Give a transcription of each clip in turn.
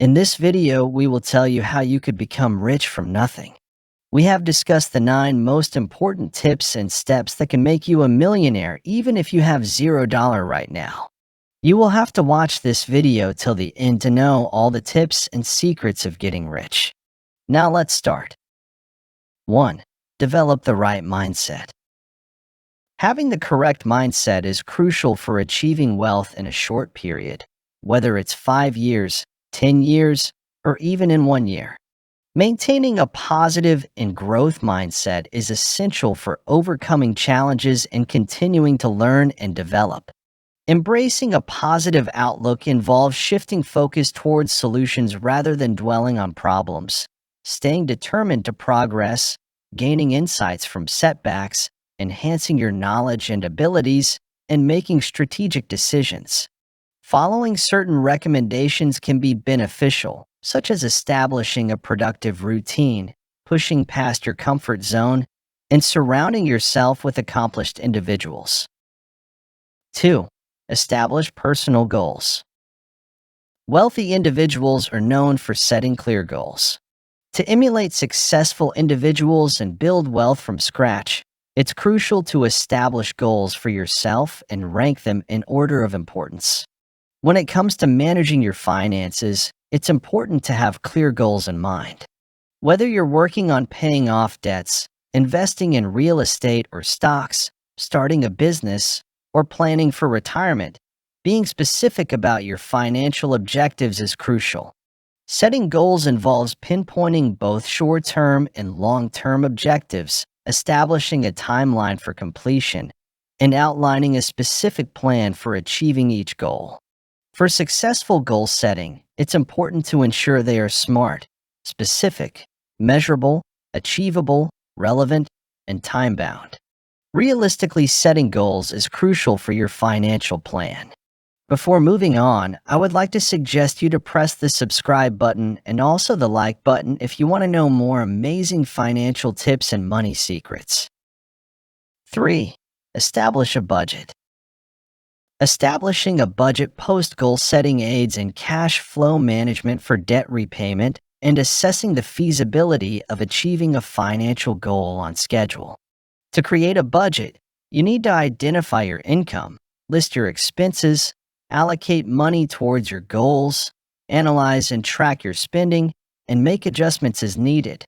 In this video, we will tell you how you could become rich from nothing. We have discussed the 9 most important tips and steps that can make you a millionaire even if you have $0 right now. You will have to watch this video till the end to know all the tips and secrets of getting rich. Now let's start. 1. Develop the right mindset. Having the correct mindset is crucial for achieving wealth in a short period, whether it's 5 years, 10 years, or even in 1 year. Maintaining a positive and growth mindset is essential for overcoming challenges and continuing to learn and develop. Embracing a positive outlook involves shifting focus towards solutions rather than dwelling on problems, staying determined to progress, gaining insights from setbacks, enhancing your knowledge and abilities, and making strategic decisions. Following certain recommendations can be beneficial, such as establishing a productive routine, pushing past your comfort zone, and surrounding yourself with accomplished individuals. 2. Establish personal goals. Wealthy individuals are known for setting clear goals. To emulate successful individuals and build wealth from scratch, it's crucial to establish goals for yourself and rank them in order of importance. When it comes to managing your finances, it's important to have clear goals in mind. Whether you're working on paying off debts, investing in real estate or stocks, starting a business, or planning for retirement, being specific about your financial objectives is crucial. Setting goals involves pinpointing both short-term and long-term objectives, establishing a timeline for completion, and outlining a specific plan for achieving each goal. For successful goal setting, it's important to ensure they are smart, specific, measurable, achievable, relevant, and time-bound. Realistically setting goals is crucial for your financial plan. Before moving on, I would like to suggest you to press the subscribe button and also the like button if you want to know more amazing financial tips and money secrets. 3. Establish a budget. Establishing a budget post-goal setting aids in cash flow management for debt repayment and assessing the feasibility of achieving a financial goal on schedule. To create a budget, you need to identify your income, list your expenses, allocate money towards your goals, analyze and track your spending, and make adjustments as needed.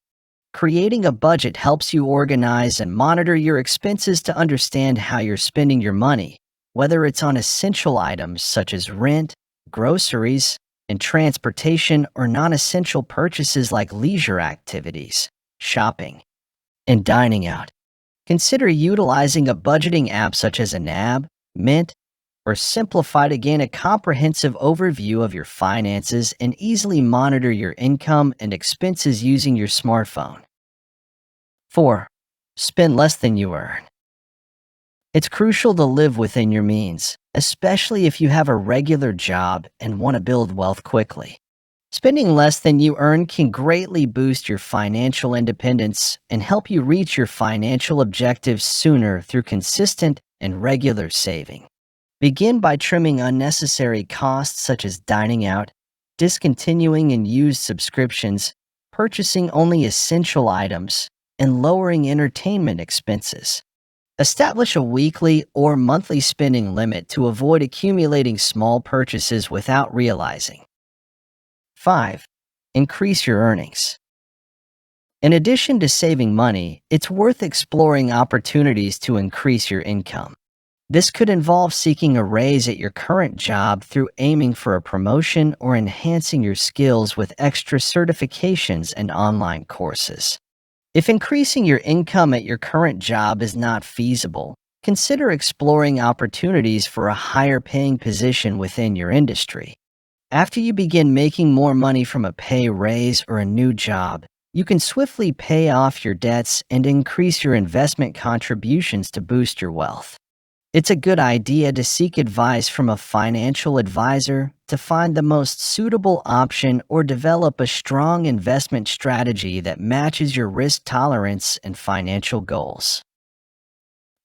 Creating a budget helps you organize and monitor your expenses to understand how you're spending your money, whether it's on essential items such as rent, groceries, and transportation, or non-essential purchases like leisure activities, shopping, and dining out. Consider utilizing a budgeting app such as Nab, Mint, or Simplify to gain a comprehensive overview of your finances and easily monitor your income and expenses using your smartphone. 4. Spend less than you earn. It's crucial to live within your means, especially if you have a regular job and want to build wealth quickly. Spending less than you earn can greatly boost your financial independence and help you reach your financial objectives sooner through consistent and regular saving. Begin by trimming unnecessary costs such as dining out, discontinuing and used subscriptions, purchasing only essential items, and lowering entertainment expenses. Establish a weekly or monthly spending limit to avoid accumulating small purchases without realizing. 5. Increase your earnings. In addition to saving money, it's worth exploring opportunities to increase your income. This could involve seeking a raise at your current job through aiming for a promotion or enhancing your skills with extra certifications and online courses. If increasing your income at your current job is not feasible, consider exploring opportunities for a higher paying position within your industry. After you begin making more money from a pay raise or a new job, you can swiftly pay off your debts and increase your investment contributions to boost your wealth. It's a good idea to seek advice from a financial advisor to find the most suitable option or develop a strong investment strategy that matches your risk tolerance and financial goals.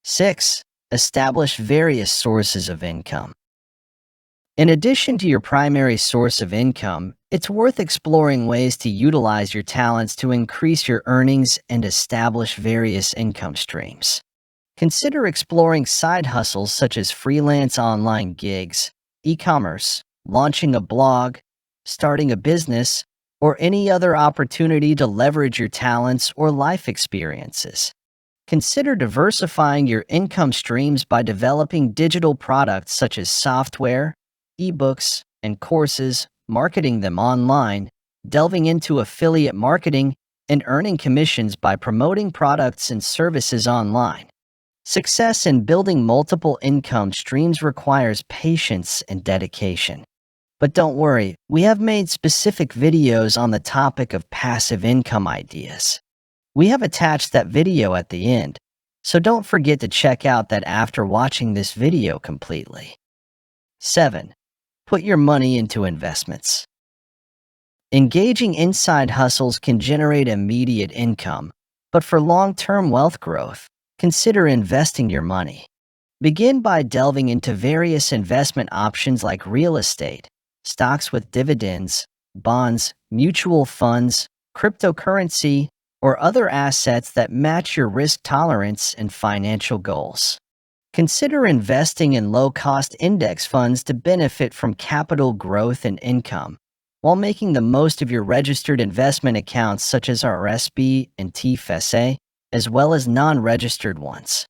6. Establish various sources of income. In addition to your primary source of income, It's worth exploring ways to utilize your talents to increase your earnings and establish various income streams. Consider exploring side hustles such as freelance online gigs, e-commerce, launching a blog, starting a business, or any other opportunity to leverage your talents or life experiences. Consider diversifying your income streams by developing digital products such as software, ebooks, and courses, marketing them online, delving into affiliate marketing, and earning commissions by promoting products and services online. Success in building multiple income streams requires patience and dedication. But don't worry, we have made specific videos on the topic of passive income ideas. We have attached that video at the end, so don't forget to check out that after watching this video completely. 7. Put your money into investments. Engaging in side hustles can generate immediate income, but for long-term wealth growth, consider investing your money. Begin by delving into various investment options like real estate, stocks with dividends, bonds, mutual funds, cryptocurrency, or other assets that match your risk tolerance and financial goals. Consider investing in low-cost index funds to benefit from capital growth and income, while making the most of your registered investment accounts such as RSP and TFSA, as well as non-registered ones.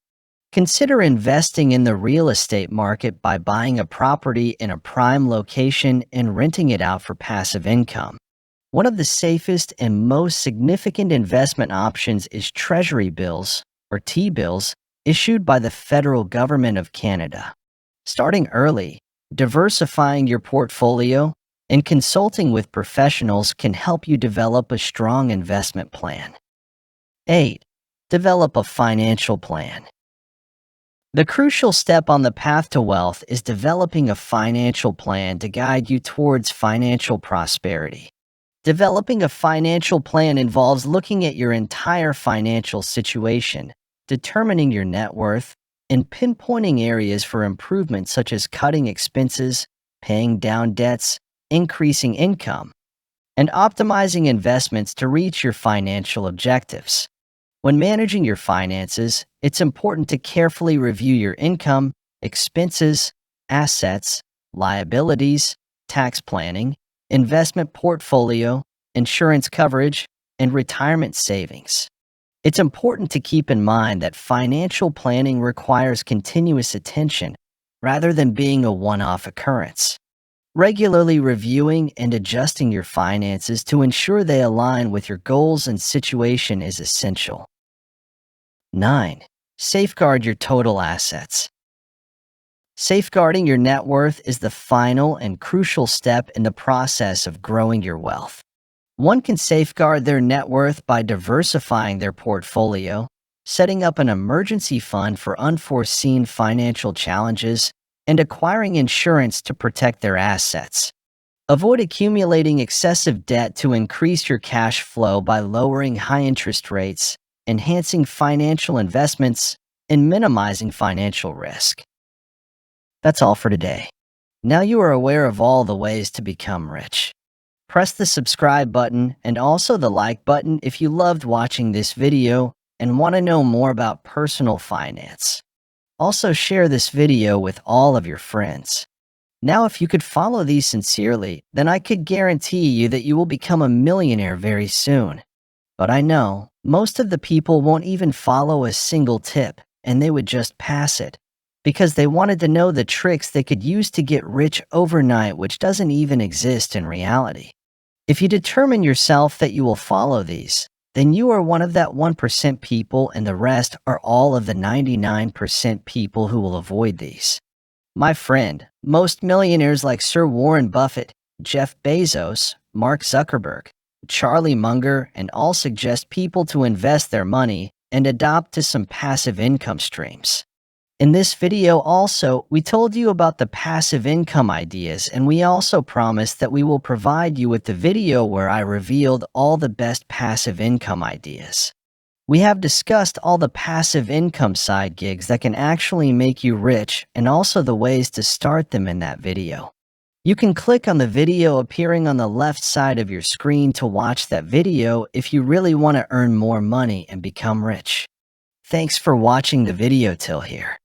Consider investing in the real estate market by buying a property in a prime location and renting it out for passive income. One of the safest and most significant investment options is Treasury bills, or T-bills, issued by the federal government of Canada. Starting early, diversifying your portfolio, and consulting with professionals can help you develop a strong investment plan. 8. Develop a financial plan. The crucial step on the path to wealth is developing a financial plan to guide you towards financial prosperity. Developing a financial plan involves looking at your entire financial situation, determining your net worth, and pinpointing areas for improvement such as cutting expenses, paying down debts, increasing income, and optimizing investments to reach your financial objectives. When managing your finances, it's important to carefully review your income, expenses, assets, liabilities, tax planning, investment portfolio, insurance coverage, and retirement savings. It's important to keep in mind that financial planning requires continuous attention rather than being a one-off occurrence. Regularly reviewing and adjusting your finances to ensure they align with your goals and situation is essential. 9. Safeguard your total assets. Safeguarding your net worth is the final and crucial step in the process of growing your wealth. One can safeguard their net worth by diversifying their portfolio, setting up an emergency fund for unforeseen financial challenges, and acquiring insurance to protect their assets. Avoid accumulating excessive debt to increase your cash flow by lowering high interest rates, enhancing financial investments, and minimizing financial risk. That's all for today. Now you are aware of all the ways to become rich. Press the subscribe button and also the like button if you loved watching this video and want to know more about personal finance. Also share this video with all of your friends. Now if you could follow these sincerely, then I could guarantee you that you will become a millionaire very soon. But I know most of the people won't even follow a single tip, and they would just pass it, because they wanted to know the tricks they could use to get rich overnight, which doesn't even exist in reality. If you determine yourself that you will follow these, then you are one of that 1% people, and the rest are all of the 99% people who will avoid these. My friend, most millionaires like Sir Warren Buffett, Jeff Bezos, Mark Zuckerberg, Charlie Munger, and all suggest people to invest their money and adopt to some passive income streams. In this video also, we told you about the passive income ideas, and we also promised that we will provide you with the video where I revealed all the best passive income ideas. We have discussed all the passive income side gigs that can actually make you rich and also the ways to start them in that video. You can click on the video appearing on the left side of your screen to watch that video if you really want to earn more money and become rich. Thanks for watching the video till here.